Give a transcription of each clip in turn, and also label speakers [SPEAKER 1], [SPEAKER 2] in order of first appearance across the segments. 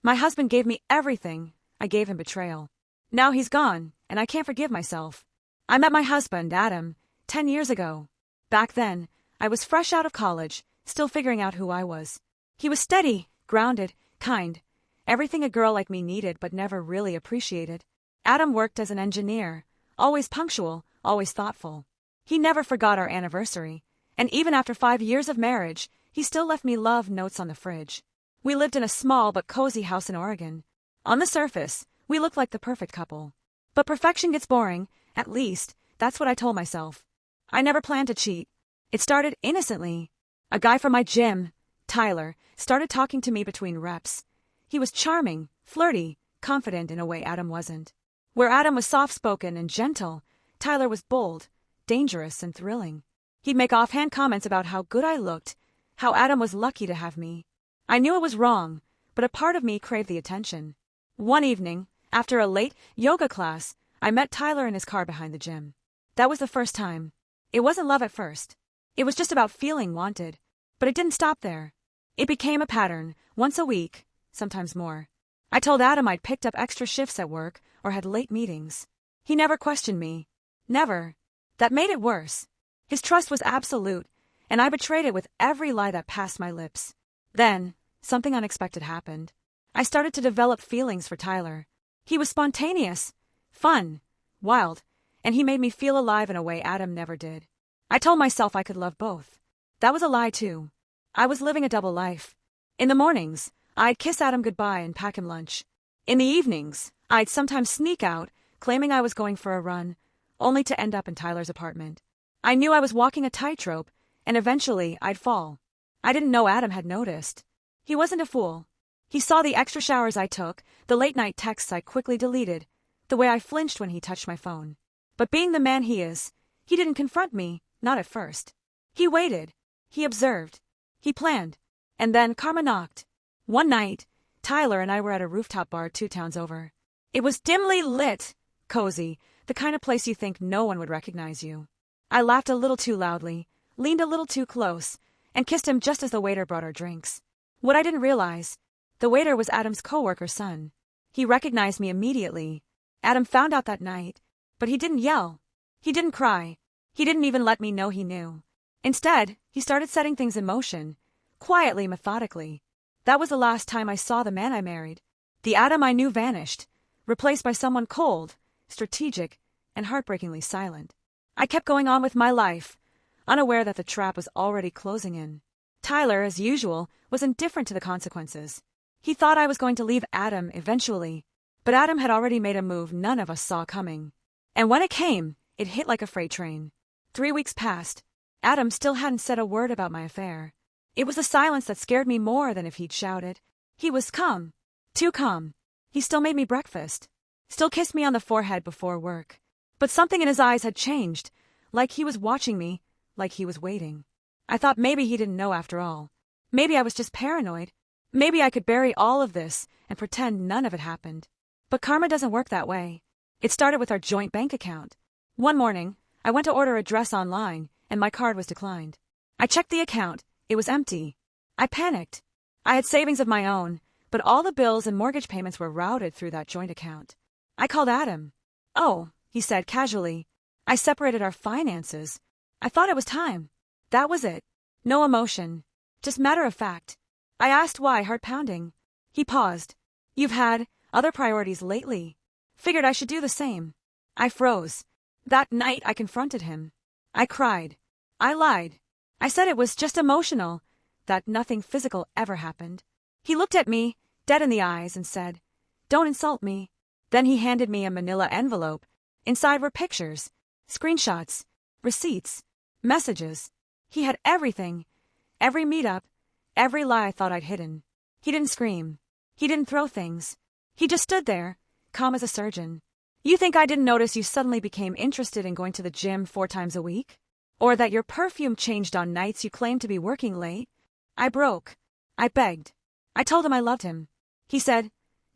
[SPEAKER 1] My husband gave me everything. I gave him betrayal. Now he's gone, and I can't forgive myself. I met my husband, Adam, 10 years ago. Back then, I was fresh out of college, still figuring out who I was. He was steady, grounded, kind. Everything a girl like me needed but never really appreciated. Adam worked as an engineer, always punctual, always thoughtful. He never forgot our anniversary, and even after 5 years of marriage, he still left me love notes on the fridge. We lived in a small but cozy house in Oregon. On the surface, we looked like the perfect couple. But perfection gets boring, at least, that's what I told myself. I never planned to cheat. It started innocently. A guy from my gym, Tyler, started talking to me between reps. He was charming, flirty, confident in a way Adam wasn't. Where Adam was soft-spoken and gentle, Tyler was bold, dangerous, and thrilling. He'd make offhand comments about how good I looked, how Adam was lucky to have me. I knew it was wrong, but a part of me craved the attention. One evening, after a late yoga class, I met Tyler in his car behind the gym. That was the first time. It wasn't love at first. It was just about feeling wanted. But it didn't stop there. It became a pattern, once a week, sometimes more. I told Adam I'd picked up extra shifts at work or had late meetings. He never questioned me. Never. That made it worse. His trust was absolute, and I betrayed it with every lie that passed my lips. Then, something unexpected happened. I started to develop feelings for Tyler. He was spontaneous, fun, wild, and he made me feel alive in a way Adam never did. I told myself I could love both. That was a lie, too. I was living a double life. In the mornings, I'd kiss Adam goodbye and pack him lunch. In the evenings, I'd sometimes sneak out, claiming I was going for a run, only to end up in Tyler's apartment. I knew I was walking a tightrope, and eventually I'd fall. I didn't know Adam had noticed. He wasn't a fool. He saw the extra showers I took, the late-night texts I quickly deleted, the way I flinched when he touched my phone. But being the man he is, he didn't confront me, not at first. He waited. He observed. He planned. And then karma knocked. One night, Tyler and I were at a rooftop bar 2 towns over. It was dimly lit, cozy, the kind of place you think no one would recognize you. I laughed a little too loudly, leaned a little too close, and kissed him just as the waiter brought our drinks. What I didn't realize, the waiter was Adam's coworker's son. He recognized me immediately. Adam found out that night, but he didn't yell. He didn't cry. He didn't even let me know he knew. Instead, he started setting things in motion, quietly, methodically. That was the last time I saw the man I married. The Adam I knew vanished, replaced by someone cold, strategic, and heartbreakingly silent. I kept going on with my life, unaware that the trap was already closing in. Tyler, as usual, was indifferent to the consequences. He thought I was going to leave Adam eventually, but Adam had already made a move none of us saw coming. And when it came, it hit like a freight train. 3 weeks passed. Adam still hadn't said a word about my affair. It was the silence that scared me more than if he'd shouted. He was calm. Too calm. He still made me breakfast. Still kissed me on the forehead before work. But something in his eyes had changed, like he was watching me, like he was waiting. I thought maybe he didn't know after all. Maybe I was just paranoid. Maybe I could bury all of this and pretend none of it happened. But karma doesn't work that way. It started with our joint bank account. One morning, I went to order a dress online, and my card was declined. I checked the account. It was empty. I panicked. I had savings of my own, but all the bills and mortgage payments were routed through that joint account. I called Adam. "Oh," he said casually. "I separated our finances. I thought it was time." That was it. No emotion. Just matter of fact. I asked why, heart pounding. He paused. "You've had other priorities lately. Figured I should do the same." I froze. That night I confronted him. I cried. I lied. I said it was just emotional, that nothing physical ever happened. He looked at me, dead in the eyes, and said, "Don't insult me." Then he handed me a manila envelope. Inside were pictures, screenshots, receipts, messages. He had everything. Every meetup, every lie I thought I'd hidden. He didn't scream. He didn't throw things. He just stood there, calm as a surgeon. "You think I didn't notice you suddenly became interested in going to the gym 4 times a week? Or that your perfume changed on nights you claimed to be working late?" I broke. I begged. I told him I loved him. He said,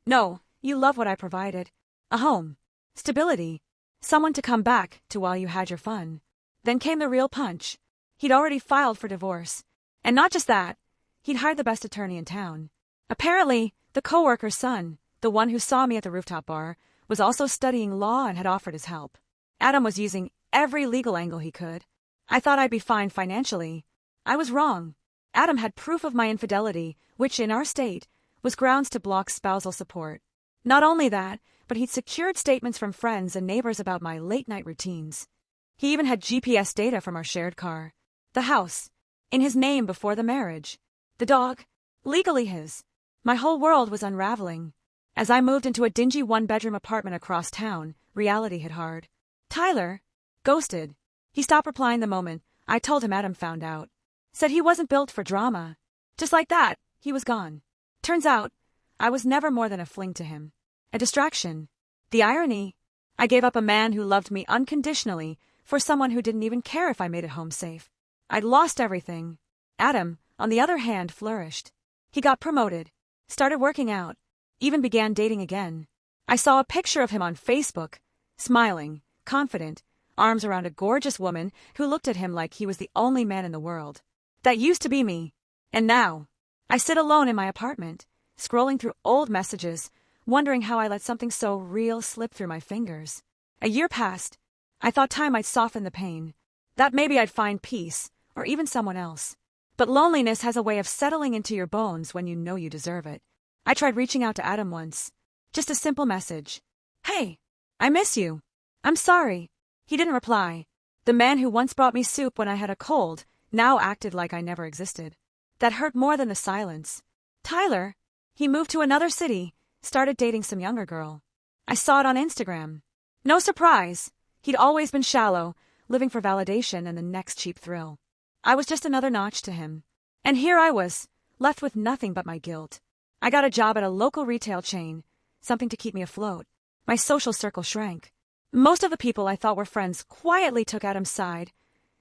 [SPEAKER 1] "No, you love what I provided. A home. Stability. Someone to come back to while you had your fun." Then came the real punch. He'd already filed for divorce. And not just that, he'd hired the best attorney in town. Apparently, The coworker's son, the one who saw me at the rooftop bar, was also studying law and had offered his help. Adam was using every legal angle he could. I thought I'd be fine financially. I was wrong. Adam had proof of my infidelity, which, in our state, was grounds to block spousal support. Not only that, but he'd secured statements from friends and neighbors about my late-night routines. He even had GPS data from our shared car. The house, in his name before the marriage. The dog, legally his. My whole world was unraveling. As I moved into a dingy one-bedroom apartment across town, reality hit hard. Tyler, ghosted. He stopped replying the moment I told him Adam found out. Said he wasn't built for drama. Just like that, he was gone. Turns out, I was never more than a fling to him. A distraction. The irony, I gave up a man who loved me unconditionally for someone who didn't even care if I made it home safe. I'd lost everything. Adam, on the other hand, flourished. He got promoted, started working out, even began dating again. I saw a picture of him on Facebook, smiling, confident, arms around a gorgeous woman who looked at him like he was the only man in the world. That used to be me. And now, I sit alone in my apartment, scrolling through old messages, wondering how I let something so real slip through my fingers. A year passed. I thought time might soften the pain. That maybe I'd find peace, or even someone else. But loneliness has a way of settling into your bones when you know you deserve it. I tried reaching out to Adam once. Just a simple message. Hey, I miss you. I'm sorry. He didn't reply. The man who once brought me soup when I had a cold now acted like I never existed. That hurt more than the silence. Tyler, he moved to another city, started dating some younger girl. I saw it on Instagram. No surprise. He'd always been shallow, living for validation and the next cheap thrill. I was just another notch to him. And here I was, left with nothing but my guilt. I got a job at a local retail chain, something to keep me afloat. My social circle shrank. Most of the people I thought were friends quietly took Adam's side,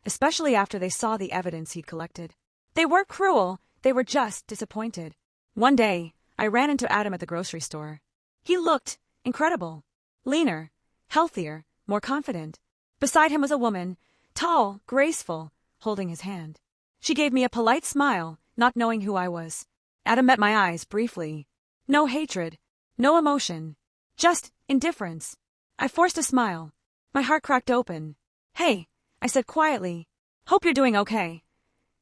[SPEAKER 1] especially after they saw the evidence he'd collected. They weren't cruel, they were just disappointed. One day, I ran into Adam at the grocery store. He looked incredible. Leaner, healthier, more confident. Beside him was a woman, tall, graceful, holding his hand. She gave me a polite smile, not knowing who I was. Adam met my eyes briefly. No hatred, no emotion, just indifference. I forced a smile. My heart cracked open. Hey, I said quietly. Hope you're doing okay.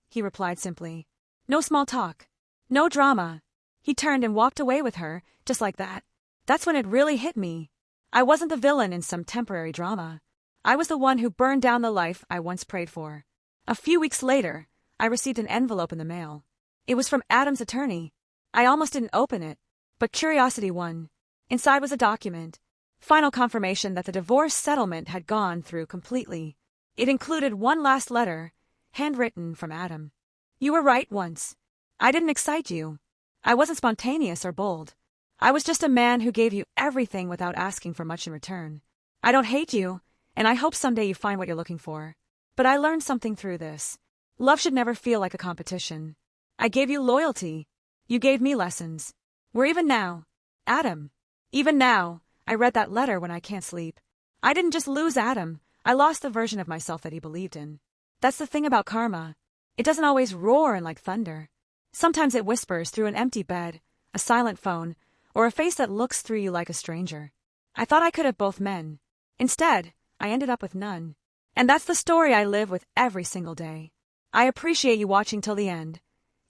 [SPEAKER 1] He replied simply. No small talk. No drama. He turned and walked away with her, just like that. That's when it really hit me. I wasn't the villain in some temporary drama. I was the one who burned down the life I once prayed for. A few weeks later, I received an envelope in the mail. It was from Adam's attorney. I almost didn't open it, but curiosity won. Inside was a document. Final confirmation that the divorce settlement had gone through completely. It included one last letter, handwritten from Adam. You were right once. I didn't excite you. I wasn't spontaneous or bold. I was just a man who gave you everything without asking for much in return. I don't hate you, and I hope someday you find what you're looking for. But I learned something through this. Love should never feel like a competition. I gave you loyalty. You gave me lessons. We're even now. Adam. Even now, I read that letter when I can't sleep. I didn't just lose Adam. I lost the version of myself that he believed in. That's the thing about karma. It doesn't always roar and like thunder. Sometimes it whispers through an empty bed, a silent phone, or a face that looks through you like a stranger. I thought I could have both men. Instead, I ended up with none. And that's the story I live with every single day. I appreciate you watching till the end.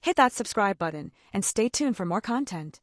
[SPEAKER 1] Hit that subscribe button and stay tuned for more content.